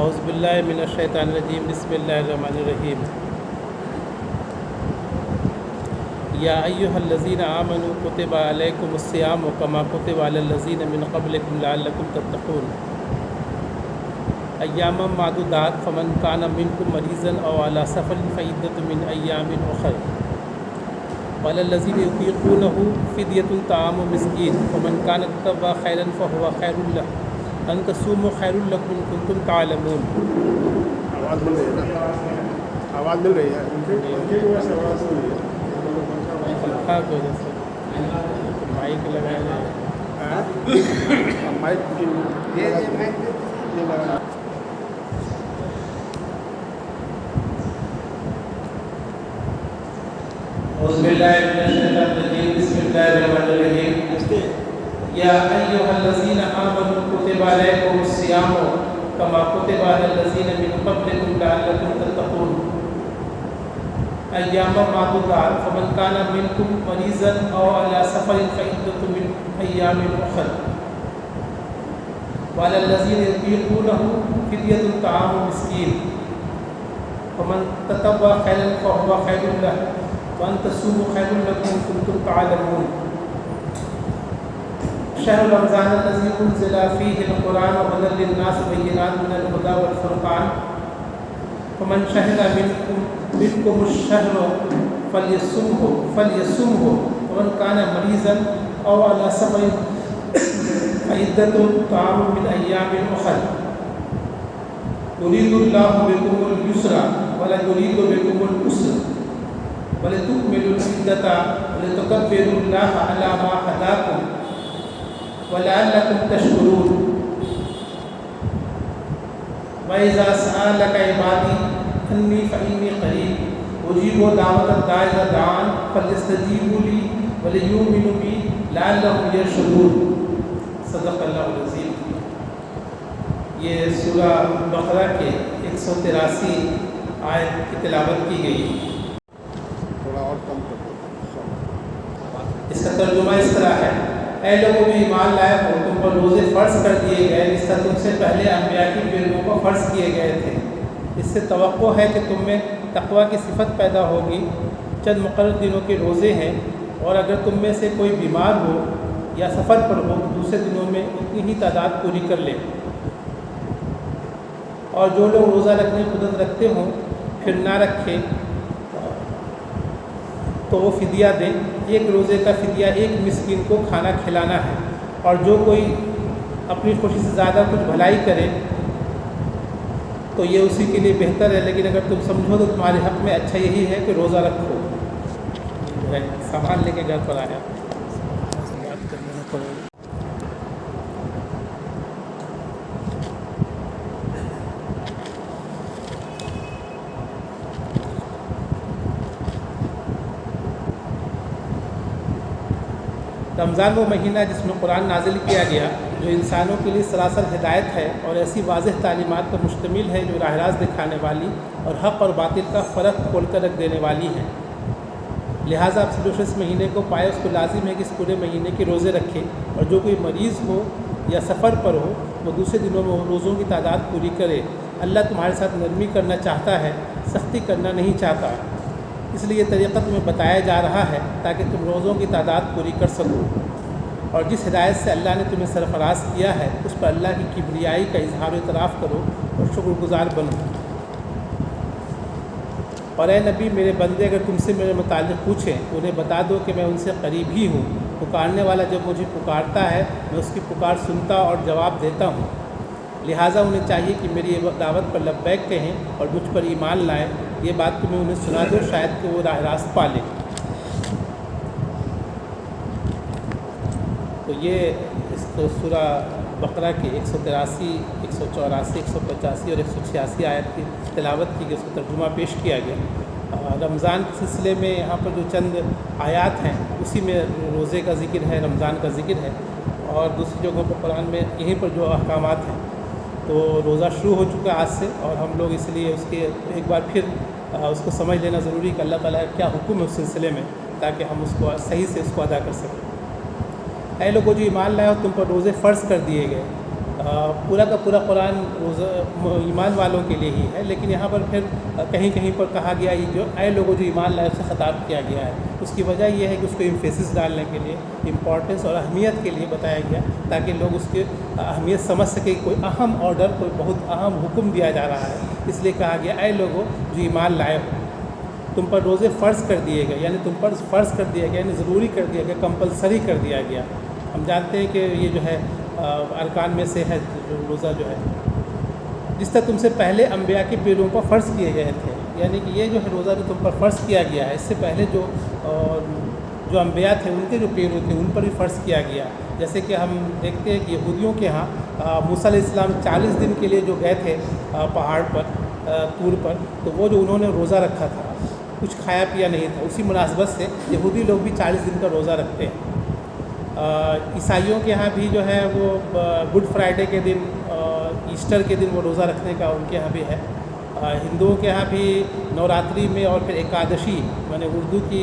اعوذ باللہ من الشیطان الرجیم بسم اللہ الرحمن الرحیم یا ایہا الذین آمنوا کتب علیکم الصیام کما کتب علی الذین من قبلکم لعلکم تتقون ایاما معدودات فمن کان منکم مریضا او علی سفر فعدۃ من ایام اخر وعلی الذین یطیقونہ فدیۃ طعام مسکین فمن کان تطوع خیرا فہو خیر لہ ان تصوموا خیر لکم ان کنتم تعلمون۔ آواز مل رہی ہے نا؟ آواز مل رہی ہے؟ ان کے وجہ آواز مل رہی ہے؟ پنکھا کی وجہ سے مائک لگایا ہاں مائک اعوذ باللہ من الشیطان الرجیم بسم اللہ الرحمن الرحیم یا ایہا الذین آمنوا کتب علیکم الصیام کما کتب علی الذین من قبلکم لعلکم تتقون ایاما معدودات فمن کان منکم مریضا او علی سفر فعدۃ من ایام اخر وعلی الذین یطیقونہ فدیۃ طعام مسکین فمن تطوع خیرا فہو خیر لہ وان تصوموا خیر لکم ان کنتم تعلمون۔ شهر رمضان الذي انزل فيه القرآن هدى للناس وبينات من الهدى والفرقان فمن شهد منكم الشهر فليصمه ومن كان مريضا او على سفر فعدة طعام من ايام اخر يريد الله بكم اليسر ولا يريد بكم العسر ولتكملوا العدة ولتكبروا الله على ما هداكم وَلَعَلَّكُمْ تَشْكُرُونَ وَإِذَا سَأَلَكَ عِبَادِي أَنِّي فَإِنِّي قَرِيبٌ أُجِيبُ دَعْوَةَ الدَّاعِ إِذَا دَعَانِ فَلْيَسْتَجِيبُوا لِي وَلْيُؤْمِنُوا بِي لَعَلَّهُمْ يَرْشُدُونَ۔ صدق اللہ العظیم۔ یہ سورہ بقرہ کے 183 آیت کی تلاوت کی گئی۔ تھوڑا اور کم کر دو۔ اس کا ترجمہ اس طرح ہے: اے لوگوں میں ایمان لائے ہو، تم پر روزے فرض کر دیے گئے جس طرح تم سے پہلے انبیاء کی پیرووں کو فرض کیے گئے تھے۔ اس سے توقع ہے کہ تم میں تقویٰ کی صفت پیدا ہوگی۔ چند مقرر دنوں کے روزے ہیں، اور اگر تم میں سے کوئی بیمار ہو یا سفر پر ہو تو دوسرے دنوں میں اتنی ہی تعداد پوری کر لے۔ اور جو لوگ روزہ رکھنے کی قدرت رکھتے ہوں پھر نہ رکھے تو وہ فدیہ دیں۔ ایک روزے کا فدیہ ایک مسکین کو کھانا کھلانا ہے۔ اور جو کوئی اپنی خوشی سے زیادہ کچھ بھلائی کرے تو یہ اسی کے لیے بہتر ہے، لیکن اگر تم سمجھو تو تمہارے حق میں اچھا یہی ہے کہ روزہ رکھو۔ سامان لے کے گھر پر آیا بات کرنا پڑے گا۔ رمضان وہ مہینہ جس میں قرآن نازل کیا گیا، جو انسانوں کے لیے سراسر ہدایت ہے اور ایسی واضح تعلیمات پر مشتمل ہے جو راہ راست دکھانے والی اور حق اور باطل کا فرق کھول کر رکھ دینے والی ہے۔ لہٰذا اب سے جو اس مہینے کو پائے اس کو لازم ہے کہ اس پورے مہینے کے روزے رکھے، اور جو کوئی مریض ہو یا سفر پر ہو وہ دوسرے دنوں میں روزوں کی تعداد پوری کرے۔ اللہ تمہارے ساتھ نرمی کرنا چاہتا ہے، سختی کرنا نہیں چاہتا، اس لیے یہ طریقہ تمہیں بتایا جا رہا ہے تاکہ تم روزوں کی تعداد پوری کر سکو۔ اور جس ہدایت سے اللہ نے تمہیں سرفراز کیا ہے اس پر اللہ کی کبریائی کا اظہار و اعتراف کرو اور شکر گزار بنو۔ اور اے نبی، میرے بندے اگر تم سے میرے متعلق پوچھیں تو انہیں بتا دو کہ میں ان سے قریب ہی ہوں۔ پکارنے والا جب مجھے پکارتا ہے میں اس کی پکار سنتا اور جواب دیتا ہوں۔ لہٰذا انہیں چاہیے کہ میری دعوت پر لبیک کہیں اور مجھ پر ایمان لائیں۔ یہ بات تمہیں انہیں سنا دو، شاید کہ وہ راہ راست پا لیں۔ تو یہ اس کو سورہ بقرہ کے 183، 184، 185 اور 186 آیت کی تلاوت کی گئی، اس کا ترجمہ پیش کیا گیا۔ رمضان کے سلسلے میں یہاں پر جو چند آیات ہیں اسی میں روزے کا ذکر ہے، رمضان کا ذکر ہے، اور دوسری جگہوں پر قرآن میں یہیں پر جو احکامات ہیں۔ تو روزہ شروع ہو چکا ہے آج سے، اور ہم لوگ اس لیے اس کے ایک بار پھر اس کو سمجھ لینا ضروری ہے کہ اللہ تعالیٰ کا کیا حکم ہے اس سلسلے میں، تاکہ ہم اس کو صحیح سے اس کو ادا کر سکیں۔ اے لوگوں جو ایمان لائے ہو، تم پر روزے فرض کر دیے گئے۔ پورا کا پورا قرآن ایمان والوں کے لیے ہی ہے، لیکن یہاں پر پھر کہیں کہیں پر کہا گیا یہ جو اے لوگوں جو ایمان لائے سے خطاب کیا گیا ہے۔ اس کی وجہ یہ ہے کہ اس کو امفیسس ڈالنے کے لیے، امپورٹنس اور اہمیت کے لیے بتایا گیا، تاکہ لوگ اس کی اہمیت سمجھ سکیں۔ کوئی اہم آرڈر، کوئی بہت اہم حکم دیا جا رہا ہے، اس لیے کہا گیا اے لوگوں جو ایمان لائے ہو، تم پر روزے فرض کر دیے گئے، یعنی تم پر فرض کر دیا گیا، یعنی ضروری کر دیا گیا، کمپلسری کر دیا گیا۔ ہم جانتے ہیں کہ یہ جو ہے ارکان میں سے ہے جو روزہ جو ہے، جس طرح تم سے پہلے انبیاء کے پیرووں پر فرض کیے گئے تھے، یعنی کہ یہ جو ہے روزہ جو تم پر فرض کیا گیا ہے، اس سے پہلے جو انبیاء تھے ان کے جو پیرو تھے ان پر بھی فرض کیا گیا۔ جیسے کہ ہم دیکھتے ہیں کہ یہودیوں کے ہاں موسیٰ علیہ السلام 40 دن کے لیے جو گئے تھے پہاڑ پر طور پر، تو وہ جو انہوں نے روزہ رکھا تھا، کچھ کھایا پیا نہیں تھا، اسی مناسبت سے یہودی لوگ بھی 40 دن کا روزہ رکھتے ہیں۔ عیسائیوں کے ہاں بھی جو ہے وہ گڈ فرائیڈے کے دن، ایسٹر کے دن وہ روزہ رکھنے کا ان کے ہاں بھی ہے۔ ہندوؤں کے ہاں بھی نوراتری میں اور پھر ایکادشی، یعنی اردو کی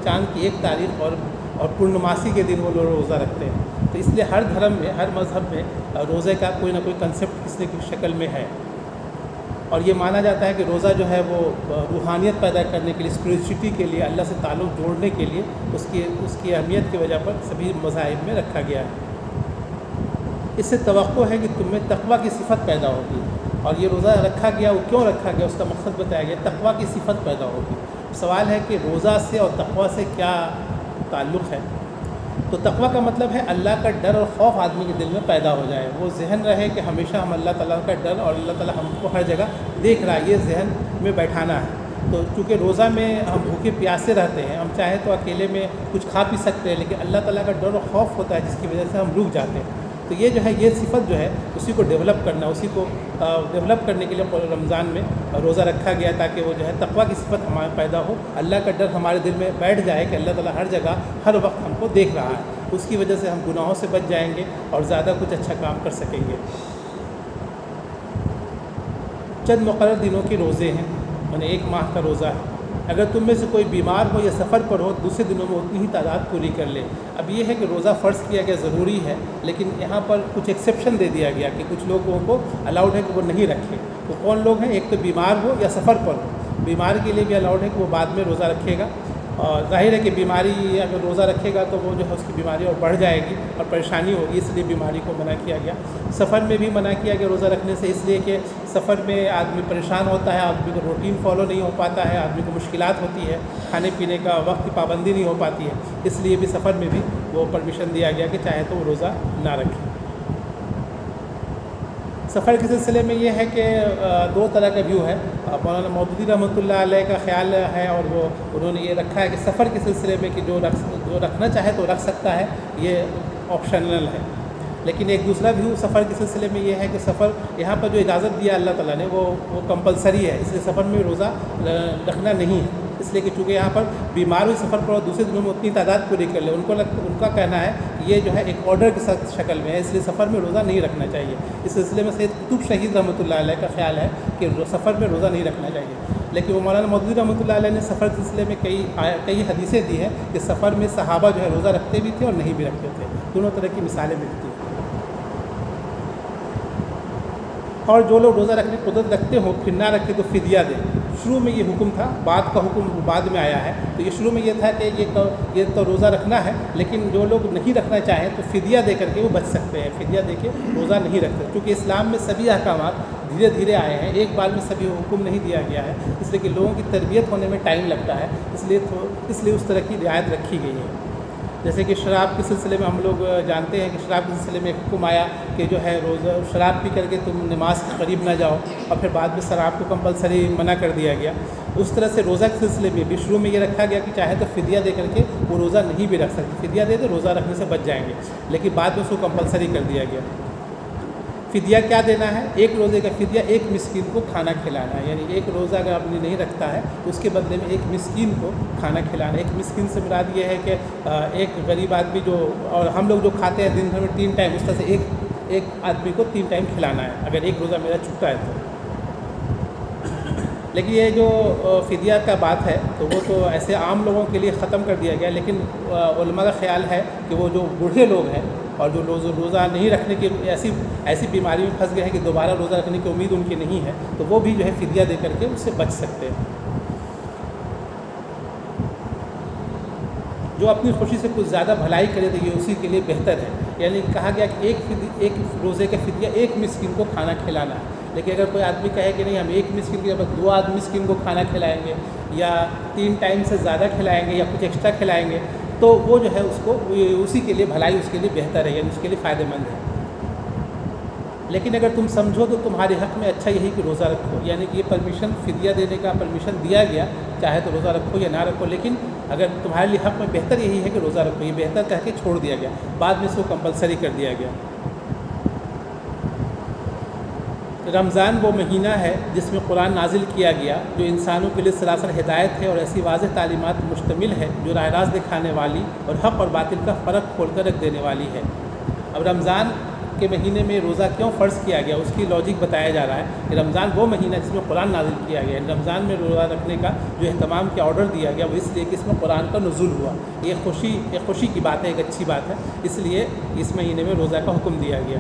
چاند کی 1 تاریخ اور پورنماسی کے دن وہ لوگ روزہ رکھتے ہیں۔ تو اس لیے ہر دھرم میں، ہر مذہب میں روزے کا کوئی نہ کوئی کنسیپٹ کسی نہ کسی شکل میں ہے، اور یہ مانا جاتا ہے کہ روزہ جو ہے وہ روحانیت پیدا کرنے کے لیے، اسپریچولیٹی کے لیے، اللہ سے تعلق جوڑنے کے لیے اس کی اہمیت کی وجہ پر سبھی مذاہب میں رکھا گیا ہے۔ اس سے توقع ہے کہ تم میں تقویٰ کی صفت پیدا ہوگی، اور یہ روزہ رکھا گیا، وہ کیوں رکھا گیا، اس کا مقصد بتایا گیا، تقویٰ کی صفت پیدا ہوگی۔ سوال ہے کہ روزہ سے اور تقویٰ سے کیا تعلق ہے؟ تو تقویٰ کا مطلب ہے اللہ کا ڈر اور خوف آدمی کے دل میں پیدا ہو جائے، وہ ذہن رہے کہ ہمیشہ ہم اللہ تعالیٰ کا ڈر اور اللہ تعالیٰ ہم کو ہر جگہ دیکھ رہا ہے، یہ ذہن میں بیٹھانا ہے۔ تو چونکہ روزہ میں ہم بھوکے پیاسے رہتے ہیں، ہم چاہیں تو اکیلے میں کچھ کھا پی سکتے ہیں، لیکن اللہ تعالیٰ کا ڈر اور خوف ہوتا ہے جس کی وجہ سے ہم رک جاتے ہیں۔ تو یہ جو ہے، یہ صفت جو ہے اسی کو ڈیولپ کرنا، اسی کو ڈیولپ کرنے کے لیے رمضان میں روزہ رکھا گیا، تاکہ وہ جو ہے تقویٰ کی صفت ہمارے پیدا ہو، اللہ کا ڈر ہمارے دل میں بیٹھ جائے کہ اللہ تعالیٰ ہر جگہ ہر وقت ہم کو دیکھ رہا ہے۔ اس کی وجہ سے ہم گناہوں سے بچ جائیں گے اور زیادہ کچھ اچھا کام کر سکیں گے۔ چند مقرر دنوں کے روزے ہیں، یعنی 1 ماہ کا روزہ ہے۔ اگر تم میں سے کوئی بیمار ہو یا سفر پر ہو، دوسرے دنوں میں اتنی ہی تعداد پوری کر لے۔ اب یہ ہے کہ روزہ فرض کیا گیا، ضروری ہے، لیکن یہاں پر کچھ ایکسیپشن دے دیا گیا کہ کچھ لوگوں کو الاؤڈ ہے کہ وہ نہیں رکھیں۔ تو کون لوگ ہیں؟ ایک تو بیمار ہو یا سفر پر ہو۔ بیمار کے لیے بھی الاؤڈ ہے کہ وہ بعد میں روزہ رکھے گا، اور ظاہر ہے کہ بیماری اگر روزہ رکھے گا تو وہ جو ہے اس کی بیماری اور بڑھ جائے گی اور پریشانی ہوگی، اس لیے بیماری کو منع کیا گیا۔ سفر میں بھی منع کیا گیا روزہ رکھنے سے، اس لیے کہ سفر میں آدمی پریشان ہوتا ہے، آدمی کو روٹین فالو نہیں ہو پاتا ہے، آدمی کو مشکلات ہوتی ہے، کھانے پینے کا وقت کی پابندی نہیں ہو پاتی ہے، اس لیے بھی سفر میں بھی وہ پرمیشن دیا گیا کہ چاہے تو وہ روزہ نہ رکھے۔ سفر کے سلسلے میں یہ ہے کہ 2 طرح کا ویو ہے۔ مولانا مودودی رحمۃ اللہ علیہ کا خیال ہے، اور وہ انہوں نے یہ رکھا ہے کہ سفر کے سلسلے میں کہ جو رکھنا چاہے تو رکھ سکتا ہے، یہ آپشنل ہے۔ لیکن ایک دوسرا ویو سفر کے سلسلے میں یہ ہے کہ سفر، یہاں پر جو اجازت دیا اللہ تعالیٰ نے وہ کمپلسری ہے، اس لیے سفر میں روزہ رکھنا نہیں ہے، اس لیے کہ چونکہ یہاں پر بیمار ہوئی سفر پر اور دوسرے دنوں میں اتنی تعداد پوری کر لے، ان کا کہنا ہے کہ یہ جو ہے ایک آرڈر کے ساتھ شکل میں ہے، اس لیے سفر میں روزہ نہیں رکھنا چاہیے۔ اس سلسلے میں سید قطب شہید رحمۃ اللہ علیہ کا خیال ہے کہ سفر میں روزہ نہیں رکھنا چاہیے، لیکن وہ مولانا مودودی رحمۃ اللہ علیہ نے سفر کے سلسلے میں کئی حدیثیں دی ہیں کہ سفر میں صحابہ جو ہے روزہ رکھتے بھی تھے اور نہیں بھی رکھتے تھے، دونوں طرح کی مثالیں ملتی ہیں۔ اور جو لوگ روزہ رکھنے کی قدرت رکھتے ہوں پھر نہ رکھے تو فدیہ دیں۔ شروع میں یہ حکم تھا، بعد کا حکم بعد میں آیا ہے، تو یہ شروع میں یہ تھا کہ یہ تو روزہ رکھنا ہے، لیکن جو لوگ نہیں رکھنا چاہیں تو فدیہ دے کر کے وہ بچ سکتے ہیں، فدیہ دے کے روزہ نہیں رکھتے، کیونکہ اسلام میں سبھی احکامات دھیرے دھیرے آئے ہیں، ایک بار میں سبھی حکم نہیں دیا گیا ہے، اس لیے کہ لوگوں کی تربیت ہونے میں ٹائم لگتا ہے، اس لیے اس طرح کی رعایت رکھی گئی ہے۔ جیسے کہ شراب کے سلسلے میں ہم لوگ جانتے ہیں کہ شراب کے سلسلے میں حکم آیا کہ جو ہے روزہ شراب پی کر کے تم نماز کے قریب نہ جاؤ، اور پھر بعد میں شراب کو کمپلسری منع کر دیا گیا۔ اس طرح سے روزہ کے سلسلے میں بھی شروع میں یہ رکھا گیا کہ چاہے تو فدیہ دے کر کے وہ روزہ نہیں بھی رکھ سکتے، فدیہ دے تو روزہ رکھنے سے بچ جائیں گے، لیکن بعد میں اس کو کمپلسری کر دیا گیا۔ فدیہ کیا دینا ہے؟ 1 روزے کا فدیہ 1 مسکین کو کھانا کھلانا ہے، یعنی 1 روزہ اگر آدمی نہیں رکھتا ہے تو اس کے بدلے میں 1 مسکین کو کھانا کھلانا ہے۔ 1 مسکین سے مراد یہ ہے کہ ایک غریب آدمی جو، اور ہم لوگ جو کھاتے ہیں دن بھر میں 3 ٹائم، اس طرح سے ایک آدمی کو 3 ٹائم کھلانا ہے اگر 1 روزہ میرا چھوٹا ہے تو۔ لیکن یہ جو فدیہ کا بات ہے تو وہ تو ایسے عام لوگوں کے لیے ختم کر دیا گیا، لیکن علماء کا خیال ہے کہ وہ جو بوڑھے لوگ ہیں اور جو روزہ نہیں رکھنے کی ایسی بیماری میں پھنس گئے ہیں کہ دوبارہ روزہ رکھنے کی امید ان کی نہیں ہے، تو وہ بھی جو ہے فدیہ دے کر کے اس سے بچ سکتے ہیں۔ جو اپنی خوشی سے کچھ زیادہ بھلائی کرے تو یہ اسی کے لیے بہتر ہے، یعنی کہا گیا کہ ایک روزے کا فدیہ ایک مسکین کو کھانا کھلانا ہے، لیکن اگر کوئی آدمی کہے کہ نہیں ہم ایک مسکین کے بعد 2 مسکین کو کھانا کھلائیں گے یا 3 ٹائم سے زیادہ کھلائیں گے یا کچھ ایکسٹرا کھلائیں گے، تو وہ جو ہے اس کو اسی کے لیے بھلائی اس کے لیے بہتر ہے، یعنی اس کے لیے فائدہ مند ہے۔ لیکن اگر تم سمجھو تو تمہارے حق میں اچھا یہی کہ روزہ رکھو، یعنی کہ یہ پرمیشن فدیہ دینے کا پرمیشن دیا گیا، چاہے تو روزہ رکھو یا نہ رکھو، لیکن اگر تمہارے لیے حق میں بہتر یہی ہے کہ روزہ رکھو، یہ بہتر کہہ کے چھوڑ دیا گیا، بعد میں اس کو کمپلسری کر دیا گیا۔ رمضان وہ مہینہ ہے جس میں قرآن نازل کیا گیا، جو انسانوں کے لیے سراسر ہدایت ہے اور ایسی واضح تعلیمات مشتمل ہے جو راہ راست دکھانے والی اور حق اور باطل کا فرق کھول کر رکھ دینے والی ہے۔ اب رمضان کے مہینے میں روزہ کیوں فرض کیا گیا، اس کی لاجک بتایا جا رہا ہے کہ رمضان وہ مہینہ ہے جس میں قرآن نازل کیا گیا، رمضان میں روزہ رکھنے کا جو اہتمام کا آرڈر دیا گیا وہ اس لیے کہ اس میں قرآن کا نزول ہوا، یہ خوشی کی بات ہے، ایک اچھی بات ہے، اس لیے اس مہینے میں روزہ کا حکم دیا گیا،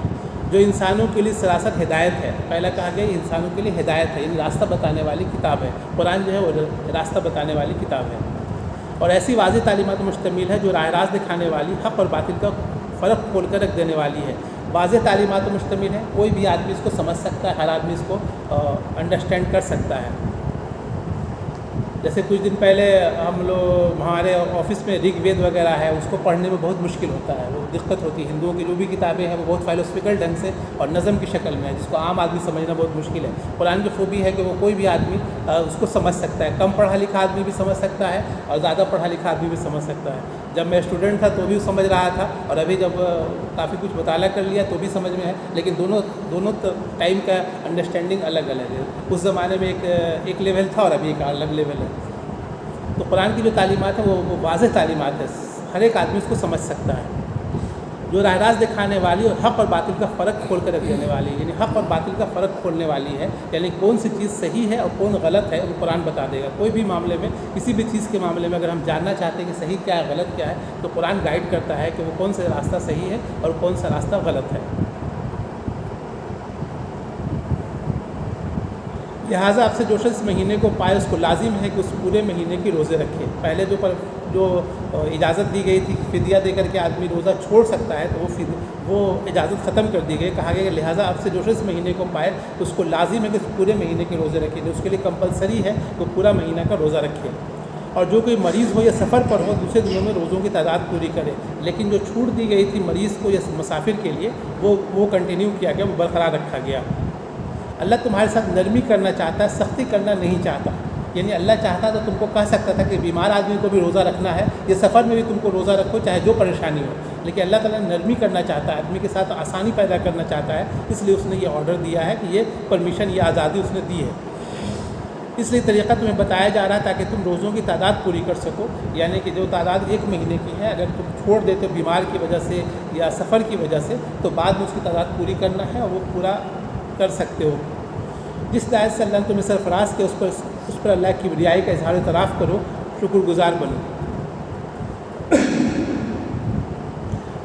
جو انسانوں کے لیے سراسر ہدایت ہے۔ پہلا کہا گیا انسانوں کے لیے ہدایت ہے، یعنی راستہ بتانے والی کتاب ہے، قرآن جو ہے وہ راستہ بتانے والی کتاب ہے، اور ایسی واضح تعلیمات مشتمل ہے جو راہ راست دکھانے والی حق اور باطل کا فرق کھول کر رکھ دینے والی ہے۔ واضح تعلیمات مشتمل ہے، کوئی بھی آدمی اس کو سمجھ سکتا ہے، ہر آدمی اس کو انڈرسٹینڈ کر سکتا ہے۔ جیسے کچھ دن پہلے ہمارے آفس میں رگ وید وغیرہ ہے، اس کو پڑھنے میں بہت مشکل ہوتا ہے، وہ دقت ہوتی ہے، ہندوؤں کی جو بھی کتابیں ہیں وہ بہت فلسفیکل ڈھنگ سے اور نظم کی شکل میں ہے، جس کو عام آدمی سمجھنا بہت مشکل ہے۔ قرآن کی خوبی ہے کہ وہ کوئی بھی آدمی اس کو سمجھ سکتا ہے، کم پڑھا لکھا آدمی بھی سمجھ سکتا ہے اور زیادہ پڑھا لکھا آدمی بھی سمجھ سکتا ہے۔ جب میں اسٹوڈنٹ تھا تو بھی سمجھ رہا تھا، اور ابھی جب کافی کچھ مطالعہ کر لیا تو بھی سمجھ میں ہے، لیکن دونوں ٹائم کا انڈرسٹینڈنگ الگ الگ ہے، اس زمانے میں ایک لیول تھا اور ابھی ایک الگ لیول ہے۔ تو قرآن کی جو تعلیمات ہیں وہ واضح تعلیمات ہے، ہر ایک آدمی اس کو سمجھ سکتا ہے، جو راہ راست دکھانے والی اور حق اور باطل کا فرق کھول کر رکھ دینے والی ہے، یعنی حق اور باطل کا فرق کھولنے والی ہے، یعنی کون سی چیز صحیح ہے اور کون غلط ہے وہ قرآن بتا دے گا۔ کوئی بھی معاملے میں، کسی بھی چیز کے معاملے میں اگر ہم جاننا چاہتے ہیں کہ صحیح کیا ہے غلط کیا ہے تو قرآن گائیڈ کرتا ہے کہ وہ کون سا راستہ صحیح ہے اور کون سا راستہ غلط ہے۔ لہٰذا آپ سے جو شخص مہینے کو پائے اس کو لازم ہے کہ اس پورے مہینے کی روزے رکھے۔ پہلے جو اجازت دی گئی تھی کہ فدیہ دے کر کے آدمی روزہ چھوڑ سکتا ہے تو وہ اجازت ختم کر دی گئی، کہا گیا کہ لہٰذا آپ سے جو شخص مہینے کو پائے اس کو لازم ہے کہ اس پورے مہینے کے روزے رکھے، اس کے لیے کمپلسری ہے کہ پورا مہینہ کا روزہ رکھے، اور جو کوئی مریض ہو یا سفر پر ہو دوسرے دنوں میں روزوں کی تعداد پوری کرے۔ لیکن جو چھوٹ دی گئی تھی مریض کو یا مسافر کے لیے وہ کنٹینیو کیا گیا، وہ برقرار رکھا گیا۔ اللہ تمہارے ساتھ نرمی کرنا چاہتا ہے، سختی کرنا نہیں چاہتا، یعنی اللہ چاہتا تو تم کو کہہ سکتا تھا کہ بیمار آدمی کو بھی روزہ رکھنا ہے، یہ سفر میں بھی تم کو روزہ رکھو چاہے جو پریشانی ہو، لیکن اللہ تعالیٰ نرمی کرنا چاہتا ہے، آدمی کے ساتھ آسانی پیدا کرنا چاہتا ہے، اس لیے اس نے یہ آرڈر دیا ہے کہ یہ پرمیشن، یہ آزادی اس نے دی ہے۔ اس لیے طریقہ تمہیں بتایا جا رہا ہے تاکہ تم روزوں کی تعداد پوری کر سکو، یعنی کہ جو تعداد 1 مہینے کی ہے اگر تم چھوڑ دیتے بیمار کی وجہ سے یا سفر کی وجہ سے تو بعد میں اس کی تعداد پوری کرنا ہے اور وہ پورا کر سکتے ہو۔ جس ہدایت سے اللہ نے تمہیں سرفراز کیا اس پر اللہ کی بڑائی کا اظہار اعتراف کرو، شکر گزار بنو۔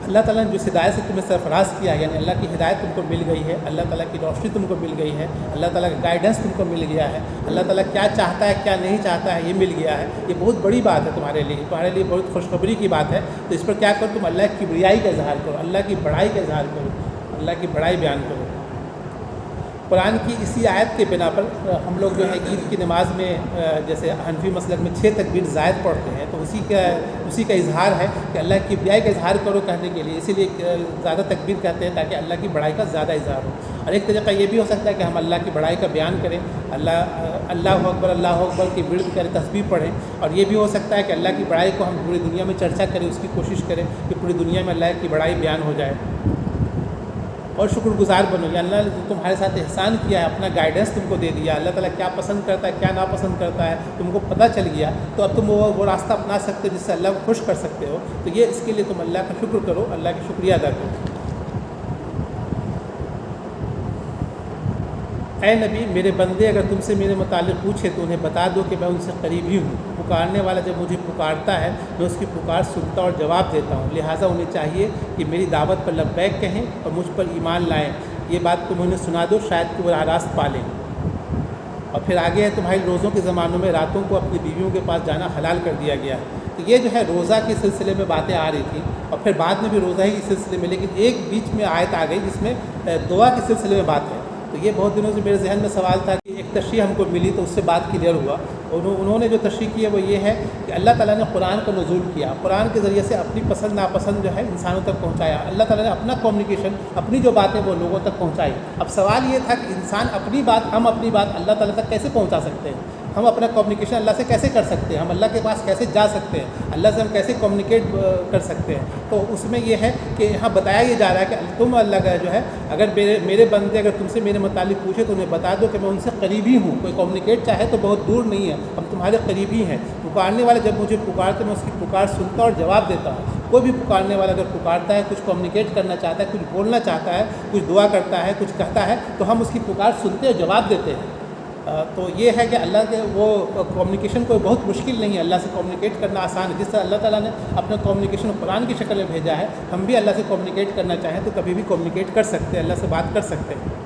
اللہ تعالیٰ نے جس ہدایت سے تمہیں سرفراز کیا، یعنی اللہ کی ہدایت تم کو مل گئی ہے، اللہ تعالیٰ کی روشنی تم کو مل گئی ہے، اللہ تعالیٰ کا گائیڈنس تم کو مل گیا ہے، اللہ تعالیٰ کیا چاہتا ہے کیا نہیں چاہتا ہے یہ مل گیا ہے، یہ بہت بڑی بات ہے تمہارے لیے بہت خوشخبری کی بات ہے۔ تو اس پر کیا کرو، تم اللہ کی بڑائی کا اظہار کرو، اللہ کی بڑائی کا اظہار کرو، اللہ کی بڑائی بیان کرو۔ قرآن کی اسی آیت کے بنا پر ہم لوگ جو ہے عید کی نماز میں جیسے حنفی مسلک میں 6 تکبیر زائد پڑھتے ہیں، تو اسی کا اظہار ہے کہ اللہ کی بڑائی کا اظہار کرو کہنے کے لیے، اسی لیے زیادہ تکبیر کہتے ہیں تاکہ اللہ کی بڑائی کا زیادہ اظہار ہو۔ اور ایک طریقہ یہ بھی ہو سکتا ہے کہ ہم اللہ کی بڑائی کا بیان کریں، اللہ اکبر کی ورد کریں، تسبیح پڑھیں، اور یہ بھی ہو سکتا ہے کہ اللہ کی بڑائی کو ہم پوری دنیا میں چرچا کریں، اس کی کوشش کریں کہ پوری دنیا میں اللہ کی بڑائی بیان ہو جائے۔ اور شکر گزار بنو، یا اللہ نے تمہارے ساتھ احسان کیا ہے، اپنا گائیڈنس تم کو دے دیا، اللہ تعالیٰ کیا پسند کرتا ہے کیا ناپسند کرتا ہے تم کو پتہ چل گیا، تو اب تم وہ راستہ اپنا سکتے ہو جس سے اللہ کو خوش کر سکتے ہو، تو یہ اس کے لیے تم اللہ کا شکر کرو، اللہ کا شکریہ ادا کرو۔ اے نبی میرے بندے اگر تم سے میرے متعلق پوچھے تو انہیں بتا دو کہ میں ان سے قریب ہی ہوں، پکارنے والا جب مجھے پکارتا ہے میں اس کی پکار سنتا اور جواب دیتا ہوں، لہٰذا انہیں چاہیے کہ میری دعوت پر لبیک کہیں اور مجھ پر ایمان لائیں، یہ بات تم انہیں سنا دو شاید کہ وہ راہ راست پالیں۔ اور پھر آگے ہے تمہاری روزوں کے زمانوں میں راتوں کو اپنی بیویوں کے پاس جانا حلال کر دیا گیا ہے۔ تو یہ جو ہے روزہ کے سلسلے میں باتیں آ رہی تھیں، اور پھر بعد میں بھی روزہ ہی کے سلسلے میں، لیکن ایک بیچ میں آیت آ گئی جس میں دعا کے سلسلے میں بات ہے۔ تو یہ بہت دنوں سے میرے ذہن میں سوال تھا کہ ایک تشریح ہم کو ملی تو اس سے بات کلیئر ہوا۔ انہوں نے جو تشریح کی ہے وہ یہ ہے کہ اللہ تعالیٰ نے قرآن کا نزول کیا، قرآن کے ذریعے سے اپنی پسند ناپسند جو ہے انسانوں تک پہنچایا، اللہ تعالیٰ نے اپنا کمیونیکیشن، اپنی جو باتیں وہ لوگوں تک پہنچائی۔ اب سوال یہ تھا کہ انسان اپنی بات، ہم اپنی بات اللہ تعالیٰ تک کیسے پہنچا سکتے ہیں، ہم اپنا کمیونیکیشن اللہ سے کیسے کر سکتے ہیں، ہم اللہ کے پاس کیسے جا سکتے ہیں، اللہ سے ہم کیسے کمیونیکیٹ کر سکتے ہیں۔ تو اس میں یہ ہے کہ یہاں بتایا یہ جا رہا ہے کہ تم اللہ کا جو ہے اگر میرے بندے اگر تم سے میرے متعلق پوچھے تو انہیں بتا دو کہ میں ان سے قریبی ہوں، کوئی کمیونیکیٹ چاہے تو بہت دور نہیں ہے، ہم تمہارے قریبی ہیں۔ پکارنے والا جب مجھے پکارتے میں اس کی پکار سنتا اور جواب دیتا ہوں۔ کوئی بھی پکارنے والا اگر پکارتا ہے، کچھ کمیونیکیٹ کرنا چاہتا ہے، کچھ بولنا چاہتا ہے، کچھ دعا کرتا ہے، کچھ کہتا ہے تو ہم اس کی پکار سنتے اور جواب دیتے ہیں۔ تو یہ ہے کہ اللہ کے وہ کمیونیکیشن کوئی بہت مشکل نہیں ہے، اللہ سے کمیونیکیٹ کرنا آسان ہے۔ جس طرح اللہ تعالیٰ نے اپنا کمیونیکیشن قرآن کی شکل میں بھیجا ہے، ہم بھی اللہ سے کمیونیکیٹ کرنا چاہیں تو کبھی بھی کمیونیکیٹ کر سکتے ہیں، اللہ سے بات کر سکتے ہیں۔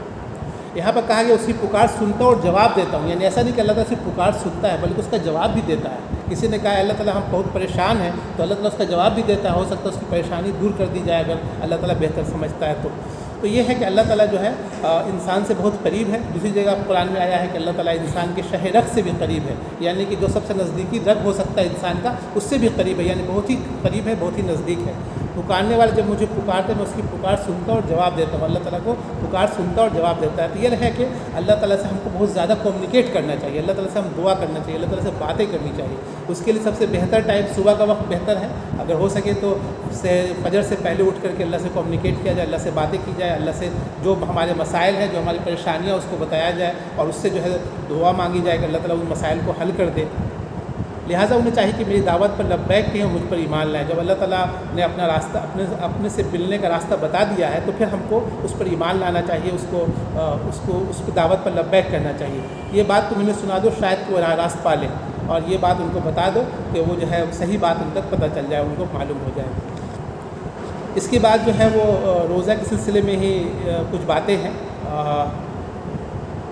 یہاں پر کہا گیا اس کی پکار سنتا اور جواب دیتا ہوں، یعنی ایسا نہیں کہ اللہ تعالیٰ صرف پکار سنتا ہے بلکہ اس کا جواب بھی دیتا ہے۔ کسی نے کہا ہے اللہ تعالیٰ ہم بہت پریشان ہیں تو اللہ تعالیٰ اس کا جواب بھی دیتا ہے، ہو سکتا ہے اس کی پریشانی دور کر دی جائے اگر اللہ تعالیٰ بہتر سمجھتا ہے تو یہ ہے کہ اللہ تعالیٰ جو ہے انسان سے بہت قریب ہے۔ دوسری جگہ قرآن میں آیا ہے کہ اللہ تعالیٰ انسان کے شہ رگ سے بھی قریب ہے، یعنی کہ جو سب سے نزدیکی رگ ہو سکتا ہے انسان کا اس سے بھی قریب ہے، یعنی بہت ہی قریب ہے، بہت ہی نزدیک ہے۔ پکارنے والے جب مجھے پکارتے میں اس کی پکار سنتا اور جواب دیتا ہوں، اللہ تعالیٰ کو پکار سنتا اور جواب دیتا ہے۔ تو یہ ہے کہ اللہ تعالیٰ سے ہم کو بہت زیادہ کمیونیکیٹ کرنا چاہیے، اللہ تعالیٰ سے ہم دعا کرنا چاہیے، اللہ تعالیٰ سے باتیں کرنی چاہیے۔ اس کے لیے سب سے بہتر ٹائم صبح کا وقت بہتر ہے، اگر ہو سکے تو فجر سے پہلے اٹھ کر کے اللہ سے کمیونیکیٹ کیا جائے، اللہ سے باتیں کی جائے، اللہ سے جو ہمارے مسائل ہیں، جو ہماری پریشانیاں اس کو بتایا جائے اور اس سے جو ہے دعا مانگی جائے کہ اللہ تعالیٰ ان مسائل کو حل کر دے۔ لہٰذا انہیں چاہیے کہ میری دعوت پر لبیک کہیں اور مجھ پر ایمان لائیں۔ جب اللہ تعالیٰ نے اپنا راستہ اپنے سے ملنے کا راستہ بتا دیا ہے تو پھر ہم کو اس پر ایمان لانا چاہیے، اس کو دعوت پر لبیک کرنا چاہیے۔ یہ بات تم انہیں سنا دو شاید کہ وہ راہ راست پالیں، اور یہ بات ان کو بتا دو کہ وہ جو ہے صحیح بات ان تک پتہ چل جائے، ان کو معلوم ہو جائے۔ اس کے بعد جو ہے وہ روزہ کے سلسلے میں ہی کچھ باتیں ہیں،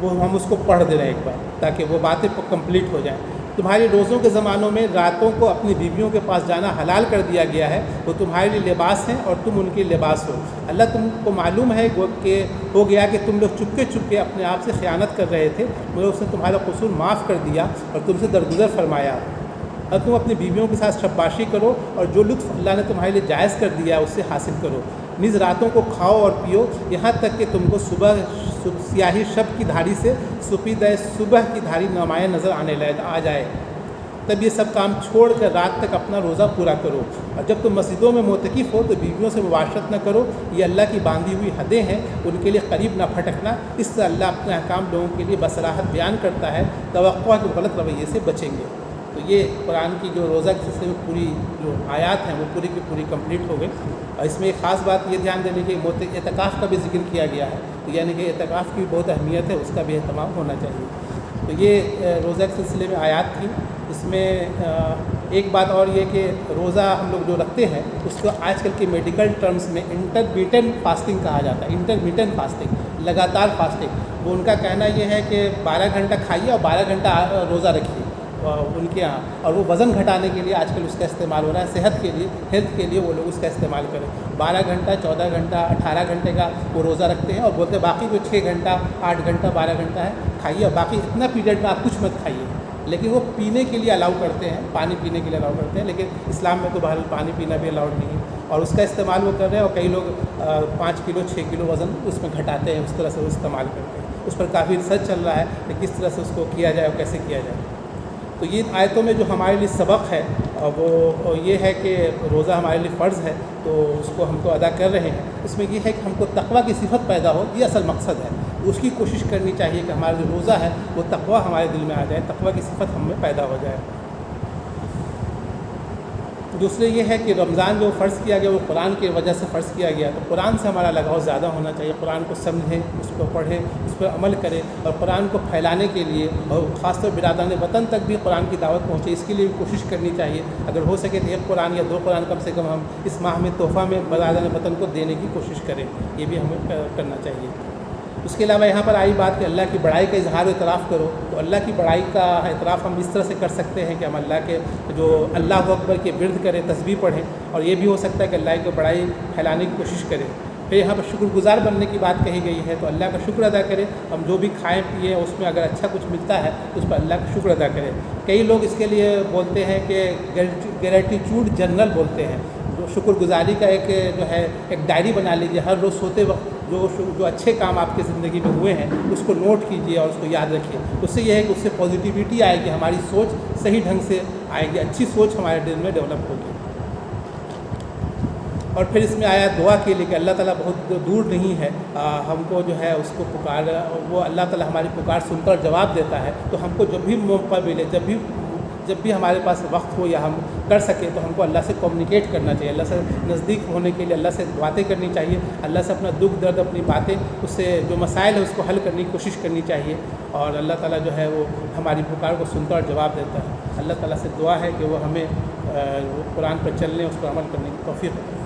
وہ ہم اس کو پڑھ دے رہے ہیں ایک بار تاکہ وہ باتیں کمپلیٹ ہو جائیں۔ تمہاری روزوں کے زمانوں میں راتوں کو اپنی بیویوں کے پاس جانا حلال کر دیا گیا ہے، وہ تمہارے لیے لباس ہیں اور تم ان کے لباس ہو۔ اللہ تم کو معلوم ہے کہ ہو گیا کہ تم لوگ چپکے چپکے اپنے آپ سے خیانت کر رہے تھے، مجھے اس نے تمہارا قصور معاف کر دیا اور تم سے درگزر فرمایا۔ اور تم اپنی بیویوں کے ساتھ شباشی کرو اور جو لطف اللہ نے تمہارے لیے جائز کر دیا ہے اس سے حاصل کرو۔ نیز راتوں کو کھاؤ اور پیو یہاں تک کہ تم کو صبح سیاہی شب کی دھاڑی سے سپیدہ صبح کی دھاڑی نمایاں نظر آ جائے، تب یہ سب کام چھوڑ کر رات تک اپنا روزہ پورا کرو۔ اور جب تم مسجدوں میں معتکف ہو تو بیویوں سے مباشرت نہ کرو، یہ اللہ کی باندھی ہوئی حدیں ہیں، ان کے لیے قریب نہ پھٹکنا۔ اس سے اللہ اپنے احکام لوگوں کے لیے بصراحت بیان کرتا ہے، توقع کے غلط رویے سے بچیں گے۔ تو یہ قرآن کی جو روزہ کے سلسلے میں پوری جو آیات ہیں وہ پوری کی پوری کمپلیٹ ہو گئی۔ اور اس میں ایک خاص بات یہ دھیان دینے کی اعتکاف کا بھی ذکر کیا گیا ہے، یعنی کہ اعتکاف کی بہت اہمیت ہے، اس کا بھی اہتمام ہونا چاہیے۔ تو یہ روزہ کے سلسلے میں آیات تھی۔ اس میں ایک بات اور یہ کہ روزہ ہم لوگ جو رکھتے ہیں اس کو آج کل کے میڈیکل ٹرمز میں انٹرمیٹنٹ فاسٹنگ کہا جاتا ہے، انٹرمیٹنٹ فاسٹنگ، لگاتار فاسٹنگ۔ وہ ان کا کہنا یہ ہے کہ 12 گھنٹہ کھائیے اور 12 گھنٹہ روزہ رکھیے ان کے یہاں، اور وہ وزن گھٹانے کے لیے آج کل اس کا استعمال ہو رہا ہے، صحت کے لیے، ہیلتھ کے لیے وہ لوگ اس کا استعمال کریں۔ 12 گھنٹہ 14 گھنٹہ 18 گھنٹے کا وہ روزہ رکھتے ہیں اور بولتے ہیں باقی جو 6 گھنٹہ 8 گھنٹہ 12 گھنٹہ ہے کھائیے، اور باقی اتنا پیریڈ میں آپ کچھ مت کھائیے۔ لیکن وہ پینے کے لیے الاؤ کرتے ہیں، پانی پینے کے لیے الاؤ کرتے ہیں، لیکن اسلام میں تو بہرحال پانی پینا بھی الاؤڈ نہیں ہے، اور اس کا استعمال وہ کر رہے ہیں۔ اور کئی لوگ 5 کلو 6 کلو وزن اس میں گھٹاتے ہیں، اس طرح سے وہ استعمال کرتے ہیں۔ اس پر کافی ریسرچ چل رہا ہے کہ کس طرح سے اس کو کیا جائے اور کیسے کیا جائے۔ تو یہ آیتوں میں جو ہمارے لیے سبق ہے وہ یہ ہے کہ روزہ ہمارے لیے فرض ہے، تو اس کو ہم تو ادا کر رہے ہیں۔ اس میں یہ ہے کہ ہم کو تقویٰ کی صفت پیدا ہو، یہ اصل مقصد ہے۔ اس کی کوشش کرنی چاہیے کہ ہمارا جو روزہ ہے وہ تقویٰ ہمارے دل میں آ جائے، تقویٰ کی صفت ہم میں پیدا ہو جائے۔ دوسرے یہ ہے کہ رمضان جو فرض کیا گیا وہ قرآن کی وجہ سے فرض کیا گیا، تو قرآن سے ہمارا لگاؤ زیادہ ہونا چاہیے، قرآن کو سمجھیں، اس کو پڑھیں، اس پر عمل کریں، اور قرآن کو پھیلانے کے لیے اور خاص طور برادران وطن تک بھی قرآن کی دعوت پہنچے، اس کے لیے بھی کوشش کرنی چاہیے۔ اگر ہو سکے تو 1 قرآن یا 2 قرآن کم سے کم ہم اس ماہ میں تحفہ میں برادران وطن کو دینے کی کوشش کریں، یہ بھی ہمیں کرنا چاہیے۔ اس کے علاوہ یہاں پر آئی بات کہ اللہ کی بڑائی کا اظہار و اعتراف کرو، تو اللہ کی بڑائی کا اعتراف ہم اس طرح سے کر سکتے ہیں کہ ہم اللہ کے جو اللہ اکبر کے ورد کریں، تسبیح پڑھیں، اور یہ بھی ہو سکتا ہے کہ اللہ کی بڑائی پھیلانے کی کوشش کریں۔ پھر یہاں پر شکر گزار بننے کی بات کہی گئی ہے، تو اللہ کا شکر ادا کریں، ہم جو بھی کھائیں پئیں اس میں اگر اچھا کچھ ملتا ہے تو اس پر اللہ کا شکر ادا کریں۔ کئی لوگ اس کے لیے بولتے ہیں کہ گریٹیچیوڈ جرنل بولتے ہیں، جو شکر گزاری کا ایک ڈائری بنا لیجیے، ہر روز سوتے وقت جو اچھے کام آپ کی زندگی میں ہوئے ہیں اس کو نوٹ کیجیے اور اس کو یاد رکھیے۔ اس سے یہ ہے کہ اس سے پازیٹیوٹی آئے گی، ہماری سوچ صحیح ڈھنگ سے آئے گی، اچھی سوچ ہمارے دل میں ڈیولپ ہوگی۔ اور پھر اس میں آیا دعا کے لیے کہ اللہ تعالیٰ بہت دور نہیں ہے، ہم کو جو ہے اس کو پکار، وہ اللہ تعالیٰ ہماری پکار سن کر جواب دیتا ہے، تو ہم کو جب بھی موقع ملے، جب بھی ہمارے پاس وقت ہو یا ہم کر سکیں تو ہم کو اللہ سے کمیونیکیٹ کرنا چاہیے، اللہ سے نزدیک ہونے کے لیے اللہ سے باتیں کرنی چاہیے، اللہ سے اپنا دکھ درد، اپنی باتیں، اس سے جو مسائل ہے اس کو حل کرنے کی کوشش کرنی چاہیے، اور اللہ تعالیٰ جو ہے وہ ہماری پکار کو سنتا اور جواب دیتا ہے۔ اللہ تعالیٰ سے دعا ہے کہ وہ ہمیں قرآن پر چلنے، اس پر عمل کرنے کی توفیق دے۔